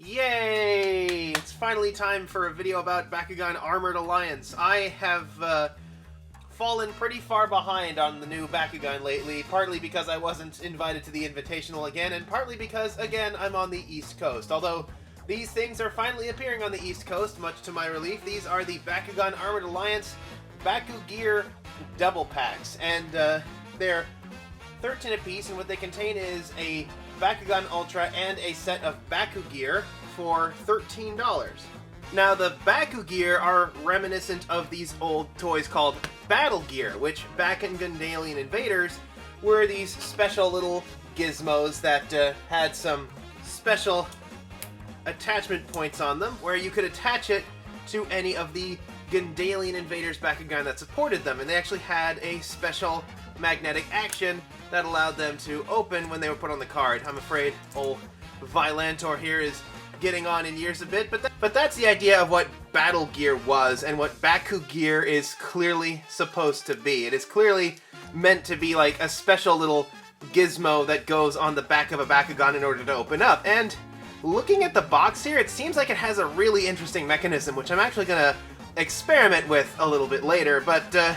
Yay! It's finally time for a video about Bakugan Armored Alliance. I have fallen pretty far behind on the new Bakugan lately, partly because I wasn't invited to the Invitational again, and partly because, again, I'm on the East Coast. Although, these things are finally appearing on the East Coast, much to my relief. These are the Bakugan Armored Alliance Bakugear double packs, and they're 13 apiece, and what they contain is a Bakugan Ultra and a set of Bakugear for $13. Now, the Bakugear are reminiscent of these old toys called Battle Gear, which back in Gundalian Invaders were these special little gizmos that had some special attachment points on them, where you could attach it to any of the Gundalian Invaders Bakugan that supported them, and they actually had a special magnetic action that allowed them to open when they were put on the card. I'm afraid old VILANTOR here is getting on in years a bit, but that's the idea of what Battle Gear was and what Bakugear is clearly supposed to be. It is clearly meant to be like a special little gizmo that goes on the back of a Bakugan in order to open up. And looking at the box here, it seems like it has a really interesting mechanism, which I'm actually going to experiment with a little bit later, but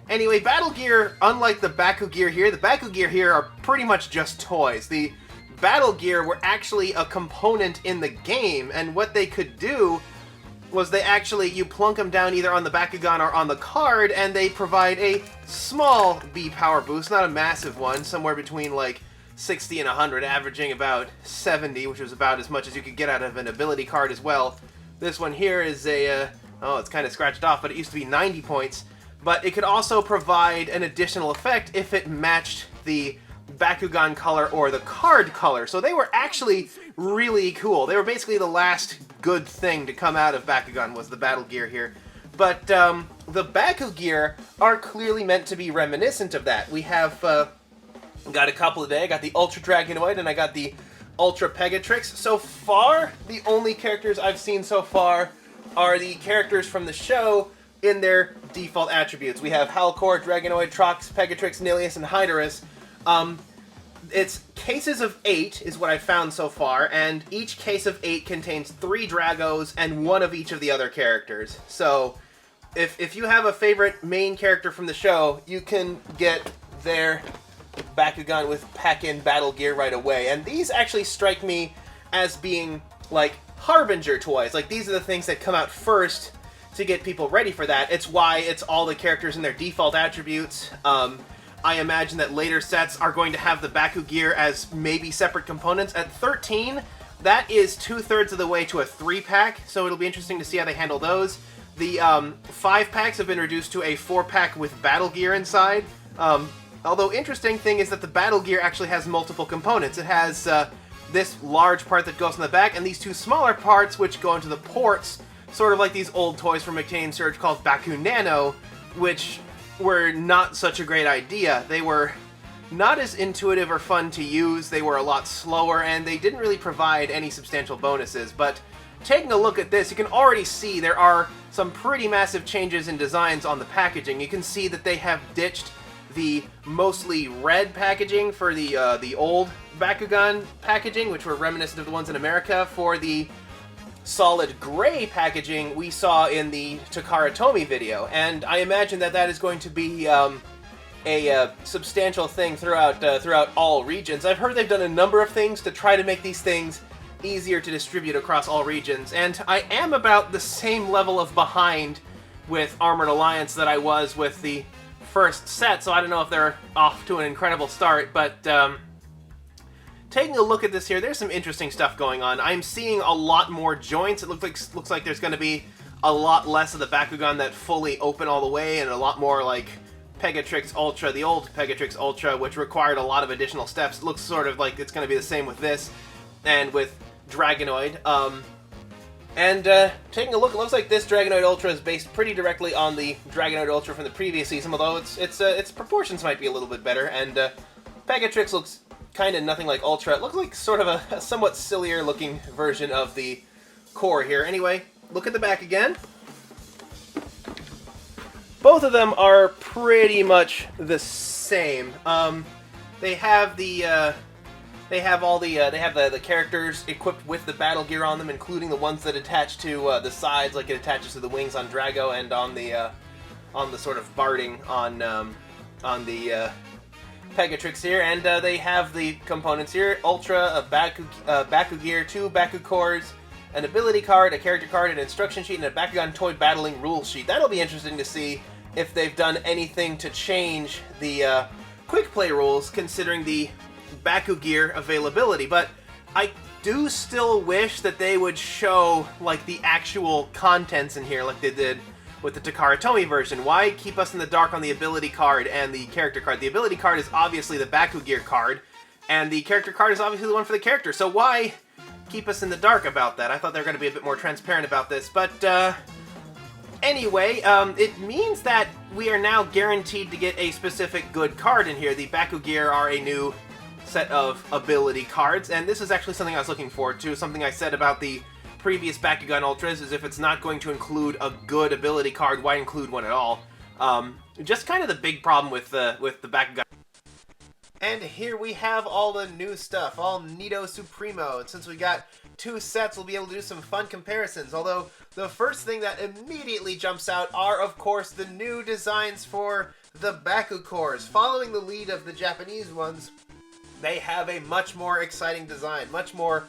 anyway, Battle Gear, unlike the Bakugear here, the Bakugear here are pretty much just toys. The Battle Gear were actually a component in the game, and what they could do was you plunk them down either on the Bakugan or on the card, and they provide a small B power boost, not a massive one, somewhere between like 60 and 100, averaging about 70, which was about as much as you could get out of an ability card as well. This one here is a, oh, it's kind of scratched off, but it used to be 90 points. But it could also provide an additional effect if it matched the Bakugan color or the card color. So they were actually really cool. They were basically the last good thing to come out of Bakugan was the Battle Gear here. But the Bakugear are clearly meant to be reminiscent of that. We have got a couple today. I got the Ultra Dragonoid and I got the Ultra Pegatrix. So far, the only characters I've seen so far are the characters from the show in their default attributes. We have Halcor, Dragonoid, Trox, Pegatrix, Nilius, and Hyderus. It's cases of 8 is what I've found so far, and each case of 8 contains 3 Dragos and 1 of each of the other characters. So, if you have a favorite main character from the show, you can get their Bakugan with pack-in Battle Gear right away. And these actually strike me as being, like, Harbinger toys. Like, these are the things that come out first to get people ready for that. It's why it's all the characters in their default attributes. I imagine that later sets are going to have the Bakugear as maybe separate components. At 13, that is 2/3 of the way to a 3-pack, so it'll be interesting to see how they handle those. The 5-packs have been reduced to a 4-pack with Battle Gear inside. Although interesting thing is that the Battle Gear actually has multiple components. It has this large part that goes in the back, and these 2 smaller parts which go into the ports, sort of like these old toys from McTane Surge called Baku Nano, which were not such a great idea. They were not as intuitive or fun to use, they were a lot slower, and they didn't really provide any substantial bonuses. But taking a look at this, you can already see there are some pretty massive changes in designs on the packaging. You can see that they have ditched the mostly red packaging for the old Bakugan packaging, which were reminiscent of the ones in America, for the solid gray packaging we saw in the Takara Tomy video, and I imagine that that is going to be a substantial thing throughout all regions. I've heard they've done a number of things to try to make these things easier to distribute across all regions, and I am about the same level of behind with Armored Alliance that I was with the first set, so I don't know if they're off to an incredible start, but taking a look at this here, there's some interesting stuff going on. I'm seeing a lot more joints. It looks like there's going to be a lot less of the Bakugan that fully open all the way, and a lot more like Pegatrix Ultra, the old Pegatrix Ultra, which required a lot of additional steps. It looks sort of like it's going to be the same with this and with Dragonoid. Taking a look, it looks like this Dragonoid Ultra is based pretty directly on the Dragonoid Ultra from the previous season, although its proportions might be a little bit better. And Pegatrix looks kind of nothing like Ultra. It looks like sort of a somewhat sillier looking version of the core here. Anyway, look at the back again. Both of them are pretty much the same. They have the They have all the the characters equipped with the battle gear on them, including the ones that attach to the sides, like it attaches to the wings on Drago, and on the sort of barding on the Pegatrix here. And they have the components here: Ultra, a Bakugear, 2 Baku cores, an ability card, a character card, an instruction sheet, and a Bakugan toy battling rule sheet. That'll be interesting to see if they've done anything to change the quick play rules, considering the Bakugear availability. But I do still wish that they would show like the actual contents in here, like they did with the Takara Tomy version. Why keep us in the dark on the ability card and the character card? The ability card is obviously the Bakugear card, and the character card is obviously the one for the character. So why keep us in the dark about that? I thought they were going to be a bit more transparent about this, but anyway, it means that we are now guaranteed to get a specific good card in here. The Bakugear are a new set of ability cards, and this is actually something I was looking forward to. Something I said about the previous Bakugan Ultras is if it's not going to include a good ability card, why include one at all? Just kind of the big problem with the Bakugan. And here we have all the new stuff, all Nito Supremo. And since we got 2 sets, we'll be able to do some fun comparisons. Although, the first thing that immediately jumps out are, of course, the new designs for the Baku cores. Following the lead of the Japanese ones, they have a much more exciting design, much more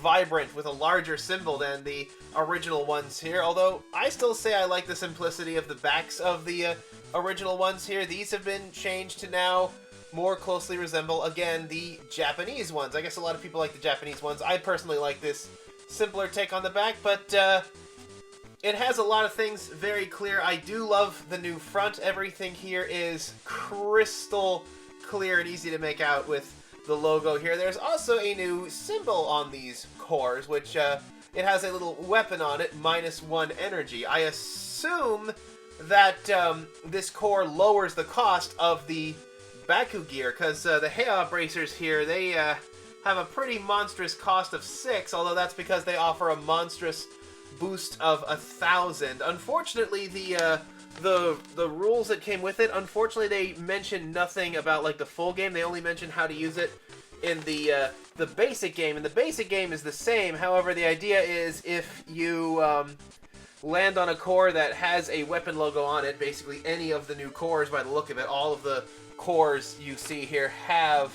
vibrant, with a larger symbol than the original ones here. Although, I still say I like the simplicity of the backs of the original ones here. These have been changed to now more closely resemble, again, the Japanese ones. I guess a lot of people like the Japanese ones. I personally like this simpler take on the back, but it has a lot of things very clear. I do love the new front. Everything here is crystal clear and easy to make out with the logo here. There's also a new symbol on these cores, which it has a little weapon on it, -1 energy. I assume that this core lowers the cost of the Bakugear, because the Heia bracers here, they have a pretty monstrous cost of 6, although that's because they offer a monstrous boost of 1,000. Unfortunately, the rules that came with it, unfortunately, they mention nothing about like the full game. They only mention how to use it in the basic game, and the basic game is the same. However, the idea is if you land on a core that has a weapon logo on it, basically any of the new cores by the look of it, all of the cores you see here have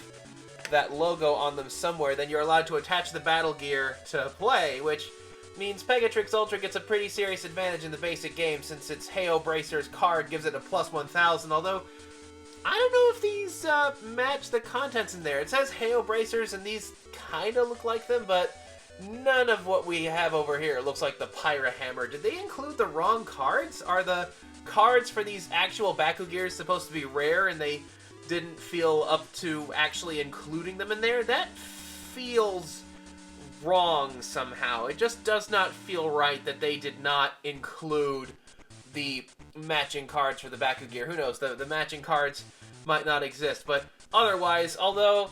that logo on them somewhere, then you're allowed to attach the battle gear to play, which means Pegatrix Ultra gets a pretty serious advantage in the basic game since its Heio Bracers card gives it a +1000, although I don't know if these match the contents in there. It says Heio Bracers and these kind of look like them, but none of what we have over here looks like the Pyra Hammer. Did they include the wrong cards? Are the cards for these actual Bakugears supposed to be rare and they didn't feel up to actually including them in there? That feels wrong somehow. It just does not feel right that they did not include the matching cards for the Bakugear. Who knows? The matching cards might not exist, but otherwise, although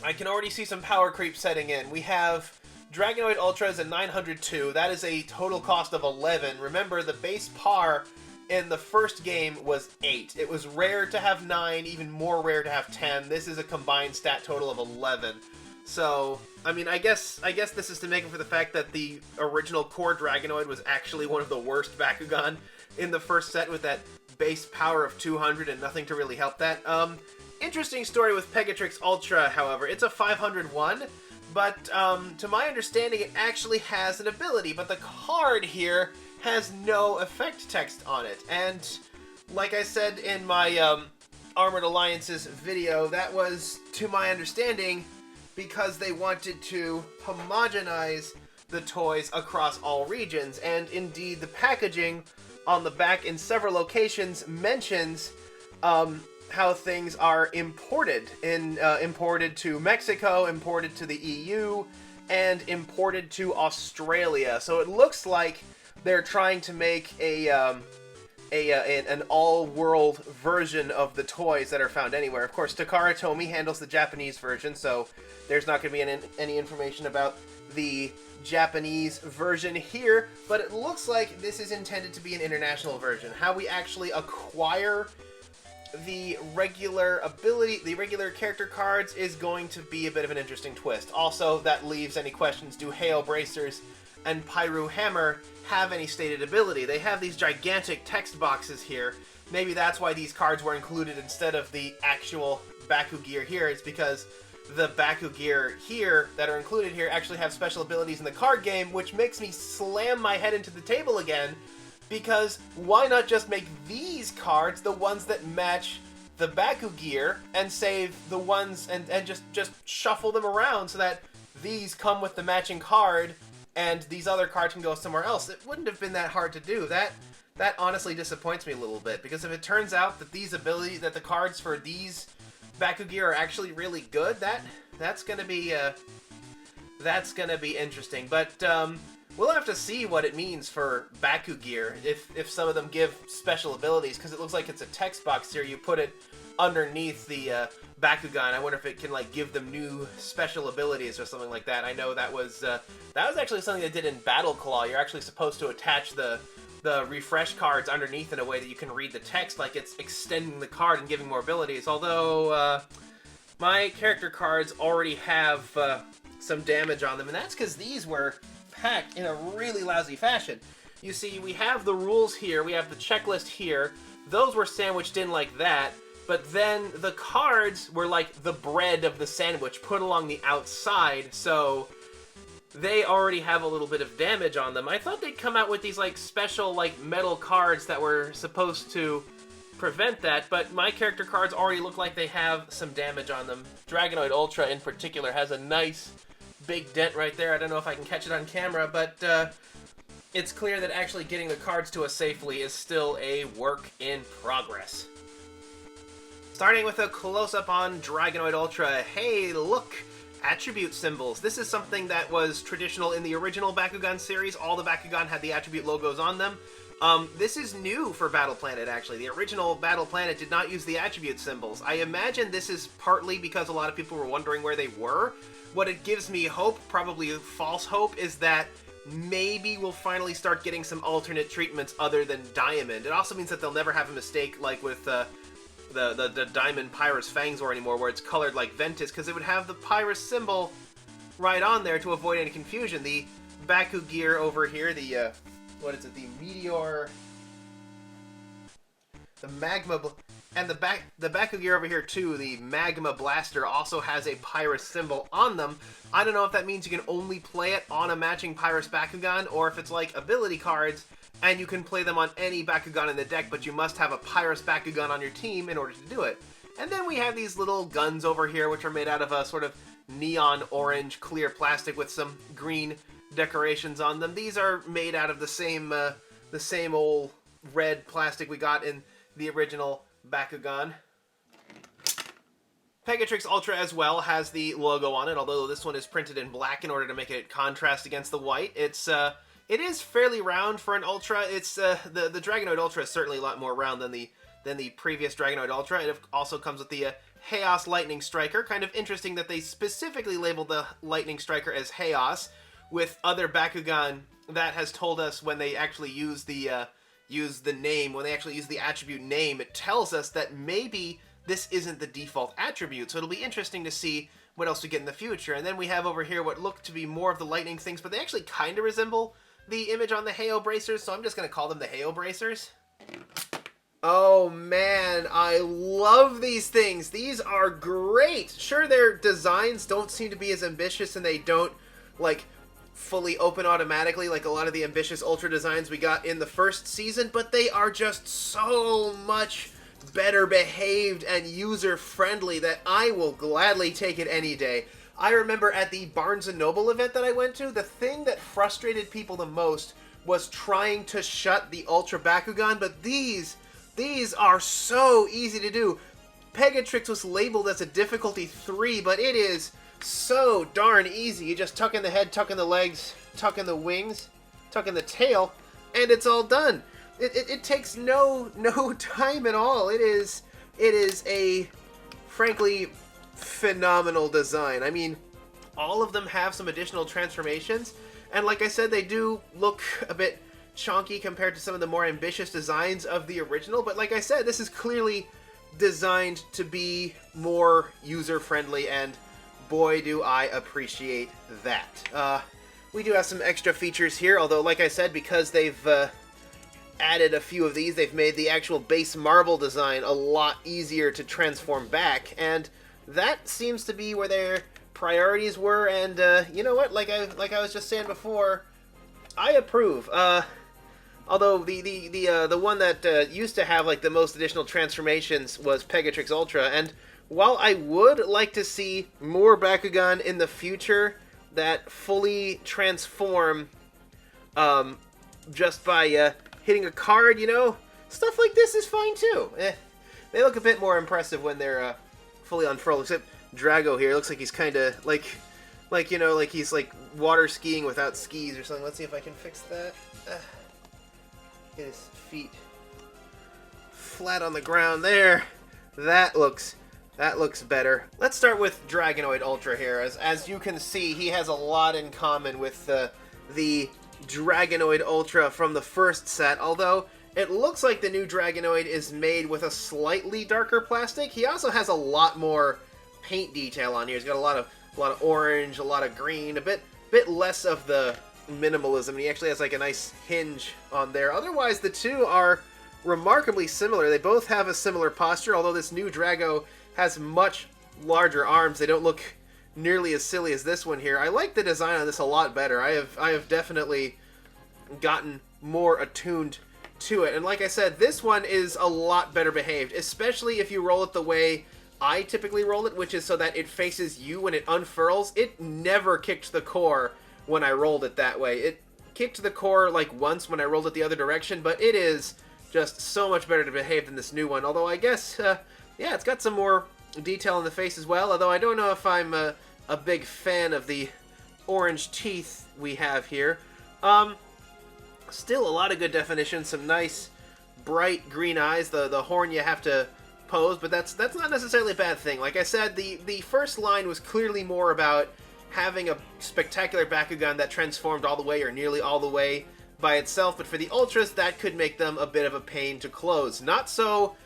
I can already see some power creep setting in. We have Dragonoid Ultra is a 902. That is a total cost of 11. Remember, the base par in the first game was 8. It was rare to have 9, even more rare to have 10. This is a combined stat total of 11. So, I mean, I guess this is to make up for the fact that the original core Dragonoid was actually one of the worst Bakugan in the first set with that base power of 200 and nothing to really help that. Interesting story with Pegatrix Ultra, however. It's a 501, but to my understanding, it actually has an ability, but the card here has no effect text on it. And like I said in my Armored Alliance's video, that was, to my understanding, because they wanted to homogenize the toys across all regions, and indeed the packaging on the back in several locations mentions how things are imported, imported to Mexico, imported to the EU, and imported to Australia. So it looks like they're trying to make an all-world version of the toys that are found anywhere. Of course, Takara Tomy handles the Japanese version, so there's not going to be any information about the Japanese version here, but it looks like this is intended to be an international version. How we actually acquire the regular character cards is going to be a bit of an interesting twist. Also, that leaves any questions: do Hail Bracers and Pyru Hammer have any stated ability? They have these gigantic text boxes here. Maybe that's why these cards were included instead of the actual Bakugear here. It's because the Bakugear here that are included here actually have special abilities in the card game, which makes me slam my head into the table again, because why not just make these cards the ones that match the Bakugear and save the ones and just shuffle them around so that these come with the matching card and these other cards can go somewhere else. It wouldn't have been that hard to do. That honestly disappoints me a little bit, because if it turns out that that the cards for these Bakugear are actually really good, that's gonna be interesting. But we'll have to see what it means for Bakugear if some of them give special abilities, because it looks like it's a text box here. You put it underneath the Bakugan. I wonder if it can like give them new special abilities or something like that. I know that was actually something they did in Battle Claw. You're actually supposed to attach the refresh cards underneath in a way that you can read the text like it's extending the card and giving more abilities. Although my character cards already have some damage on them, and that's because these were packed in a really lousy fashion. You see, we have the rules here, we have the checklist here. Those were sandwiched in like that, but then the cards were like the bread of the sandwich put along the outside, so they already have a little bit of damage on them. I thought they'd come out with these like special like metal cards that were supposed to prevent that, but my character cards already look like they have some damage on them. Dragonoid Ultra in particular has a nice big dent right there. I don't know if I can catch it on camera, but it's clear that actually getting the cards to us safely is still a work in progress. Starting with a close-up on Dragonoid Ultra. Hey, look! Attribute symbols. This is something that was traditional in the original Bakugan series. All the Bakugan had the attribute logos on them. This is new for Battle Planet, actually. The original Battle Planet did not use the attribute symbols. I imagine this is partly because a lot of people were wondering where they were. What it gives me hope, probably false hope, is that maybe we'll finally start getting some alternate treatments other than Diamond. It also means that they'll never have a mistake like with the Diamond Pyrus Fangzor anymore, where it's colored like Ventus, because it would have the Pyrus symbol right on there to avoid any confusion. The Bakugear over here, the, what is it, the Meteor, the Magma, and the Bakugear over here too, the Magma Blaster, also has a Pyrus symbol on them. I don't know if that means you can only play it on a matching Pyrus Bakugan, or if it's like ability cards, and you can play them on any Bakugan in the deck, but you must have a Pyrus Bakugan on your team in order to do it. And then we have these little guns over here, which are made out of a sort of neon orange clear plastic with some green decorations on them. These are made out of the same old red plastic we got in the original Bakugan. Pegatrix Ultra as well has the logo on it, although this one is printed in black in order to make it contrast against the white. It is fairly round for an Ultra. It's the Dragonoid Ultra is certainly a lot more round than the previous Dragonoid Ultra. It also comes with the Chaos Lightning Striker. Kind of interesting that they specifically labeled the Lightning Striker as Chaos, with other Bakugan that has told us when they actually use the name, when they actually use the attribute name, it tells us that maybe this isn't the default attribute. So it'll be interesting to see what else we get in the future. And then we have over here what look to be more of the lightning things, but they actually kind of resemble the image on the Hail Bracers, so I'm just going to call them the Hail Bracers. Oh man, I love these things. These are great. Sure, their designs don't seem to be as ambitious, and they don't, like, fully open automatically like a lot of the ambitious Ultra designs we got in the first season, but they are just so much better behaved and user-friendly that I will gladly take it any day. I remember at the Barnes & Noble event that I went to, the thing that frustrated people the most was trying to shut the Ultra Bakugan, but these are so easy to do. Pegatrix was labeled as a difficulty 3, but it is so darn easy. You just tuck in the head, tuck in the legs, tuck in the wings, tuck in the tail, and it's all done. It takes no time at all. It is a, frankly, phenomenal design. I mean, all of them have some additional transformations, and like I said, they do look a bit chonky compared to some of the more ambitious designs of the original, but like I said, this is clearly designed to be more user-friendly, and boy do I appreciate that. We do have some extra features here, although like I said, because they've added a few of these, they've made the actual base marble design a lot easier to transform back, and that seems to be where their priorities were, and you know what, like I was just saying before, I approve. Although the one that used to have like the most additional transformations was Pegatrix Ultra, and while I would like to see more Bakugan in the future that fully transform just by hitting a card, you know, stuff like this is fine too. They look a bit more impressive when they're fully unfurled, except Drago here looks like he's kind of like you know, like he's like water skiing without skis or something. Let's see if I can fix that. Get his feet flat on the ground there. That looks better. Let's start with Dragonoid Ultra here. As you can see, he has a lot in common with the Dragonoid Ultra from the first set, although it looks like the new Dragonoid is made with a slightly darker plastic. He also has a lot more paint detail on here. He's got a lot of orange, a lot of green, a bit less of the minimalism, and he actually has like a nice hinge on there. Otherwise, the two are remarkably similar. They both have a similar posture, although this new Drago has much larger arms. They don't look nearly as silly as this one here. I like the design on this a lot better. I have definitely gotten more attuned to it, and like I said, this one is a lot better behaved, especially if you roll it the way I typically roll it, which is so that it faces you when it unfurls. It never kicked the core when I rolled it that way. It kicked the core like once when I rolled it the other direction, but it is just so much better to behave than this new one. Although I guess, yeah, it's got some more detail in the face as well, although I don't know if I'm a big fan of the orange teeth we have here. Still a lot of good definition, some nice bright green eyes. The horn you have to pose, but that's not necessarily a bad thing. Like I said, the first line was clearly more about having a spectacular Bakugan that transformed all the way or nearly all the way by itself, but for the Ultras, that could make them a bit of a pain to close. Not so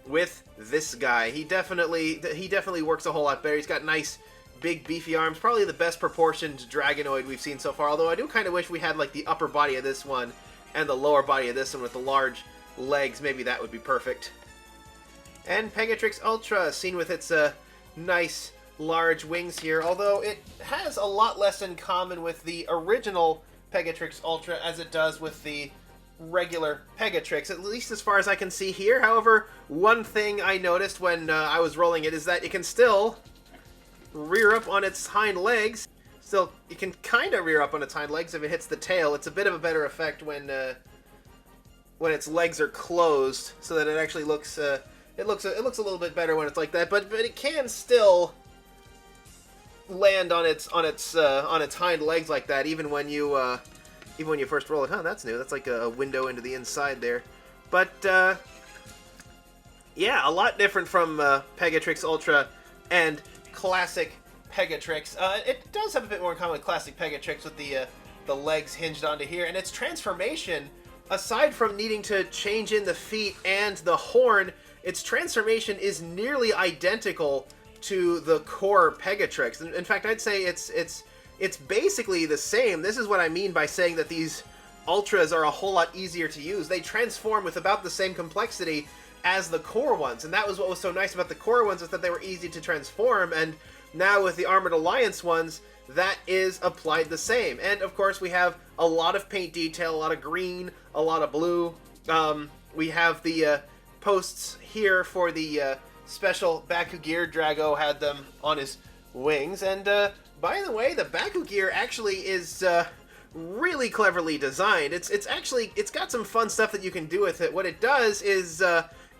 with this guy. He definitely works a whole lot better. He's got nice, big, beefy arms. Probably the best proportioned Dragonoid we've seen so far, although I do kind of wish we had like the upper body of this one and the lower body of this one with the large legs. Maybe that would be perfect. And Pegatrix Ultra, seen with its nice large wings here, although it has a lot less in common with the original Pegatrix Ultra as it does with the regular Pegatrix, at least as far as I can see here. However, one thing I noticed when I was rolling it is that it can still rear up on its hind legs. Still, it can kind of rear up on its hind legs if it hits the tail. It's a bit of a better effect when its legs are closed, so that it actually looks it looks a little bit better when it's like that. But it can still land on its hind legs like that, even when you first roll it. Huh, that's new. That's like a window into the inside there. But yeah, a lot different from Pegatrix Ultra and classic Pegatrix. It does have a bit more in common with classic Pegatrix with the legs hinged onto here, and its transformation, aside from needing to change in the feet and the horn, its transformation is nearly identical to the core Pegatrix. In fact, I'd say it's basically the same. This is what I mean by saying that these Ultras are a whole lot easier to use. They transform with about the same complexity as the core ones, and that was what was so nice about the core ones, is that they were easy to transform, and now with the Armored Alliance ones, that is applied the same. And of course, we have a lot of paint detail, a lot of green, a lot of blue. We have the posts here for the special Bakugear. Drago had them on his wings, and by the way, the Bakugear actually is really cleverly designed. It's got some fun stuff that you can do with it. What it does is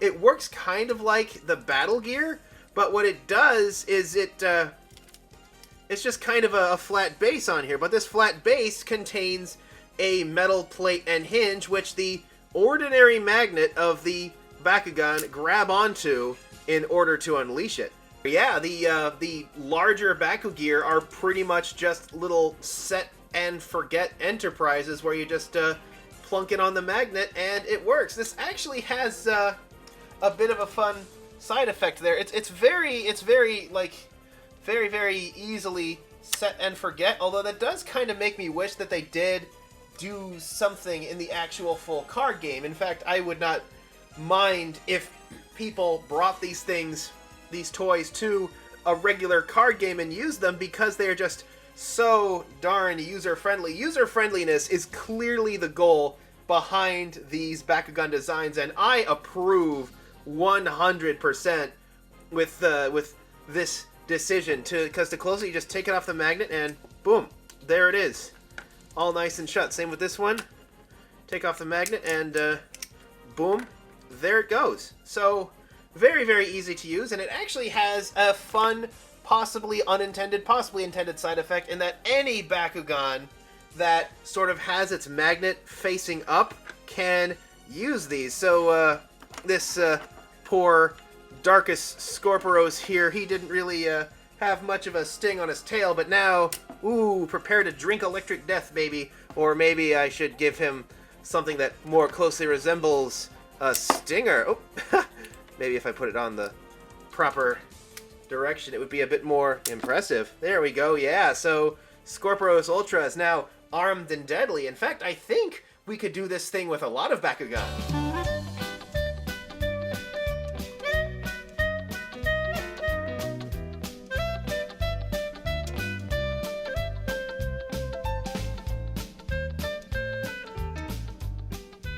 it works kind of like the Battle Gear, but what it does is it's just kind of a flat base on here. But this flat base contains a metal plate and hinge, which the ordinary magnet of the Bakugan grab onto in order to unleash it. Yeah, the larger Bakugear are pretty much just little set and forget enterprises where you just plunk it on the magnet and it works. This actually has a bit of a fun side effect there. It's very like very easily set and forget. Although that does kind of make me wish that they did do something in the actual full card game. In fact, I would not mind if people brought these toys to a regular card game and used them, because they're just so darn user-friendly. User-friendliness is clearly the goal behind these Bakugan designs, and I approve 100% with this decision, because to close it, you just take it off the magnet and boom, there it is. All nice and shut. Same with this one. Take off the magnet and boom, there it goes. So very easy to use, and it actually has a fun, possibly unintended, possibly intended side effect in that any Bakugan that sort of has its magnet facing up can use these. So this poor Darkus Scorpiros here, he didn't really have much of a sting on his tail, but now, ooh, prepare to drink electric death, baby. Or maybe I should give him something that more closely resembles a stinger. Oh, maybe if I put it on the proper direction, it would be a bit more impressive. There we go, yeah. So Scorpiros Ultra is now armed and deadly. In fact, I think we could do this thing with a lot of Bakugan.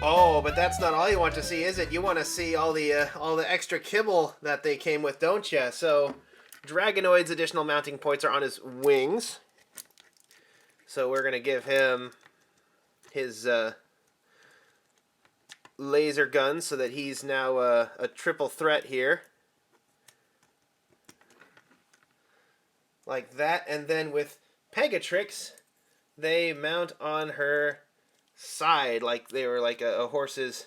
Oh, but that's not all you want to see, is it? You want to see all the extra kibble that they came with, don't you? So, Dragonoid's additional mounting points are on his wings. So we're gonna give him his laser gun, so that he's now a triple threat here, like that. And then with Pegatrix, they mount on her side like they were like a horse's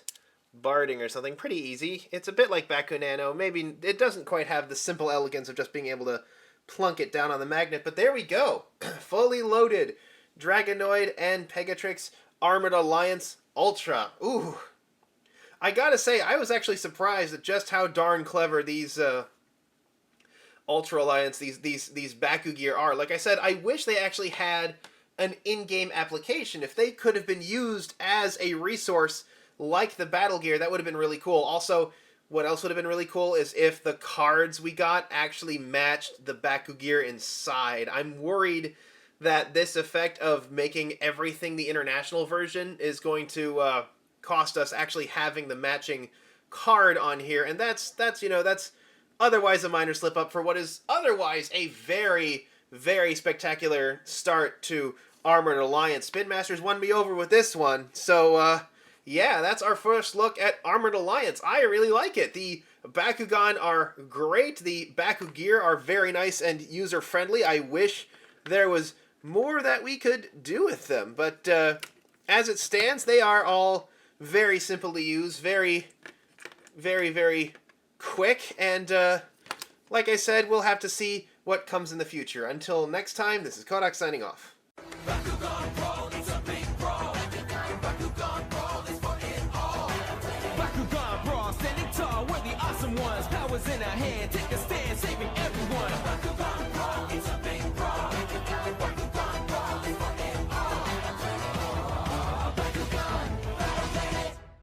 barding or something. Pretty easy. It's a bit like Bakunano. Maybe it doesn't quite have the simple elegance of just being able to plunk it down on the magnet, but there we go. Fully loaded Dragonoid and Pegatrix Armored Alliance Ultra. Ooh. I gotta say, I was actually surprised at just how darn clever these Ultra Alliance, these Bakugear are. Like I said, I wish they actually had an in-game application. If they could have been used as a resource like the Battle Gear, that would have been really cool. Also, what else would have been really cool is if the cards we got actually matched the Bakugear inside. I'm worried that this effect of making everything the international version is going to cost us actually having the matching card on here, and that's otherwise a minor slip up for what is otherwise a very spectacular start to Armored Alliance. Spin Masters won me over with this one. So, yeah, that's our first look at Armored Alliance. I really like it. The Bakugan are great. The Bakugear are very nice and user-friendly. I wish there was more that we could do with them. But as it stands, they are all very simple to use, very quick. And like I said, we'll have to see what comes in the future. Until next time, this is Kodak signing off. Bakugan Brawl, it's a big brawl. Bakugan Brawl is for it all. Bakugan Brawl, standing tall, we're the awesome ones. Powers in our hand, take a stand, saving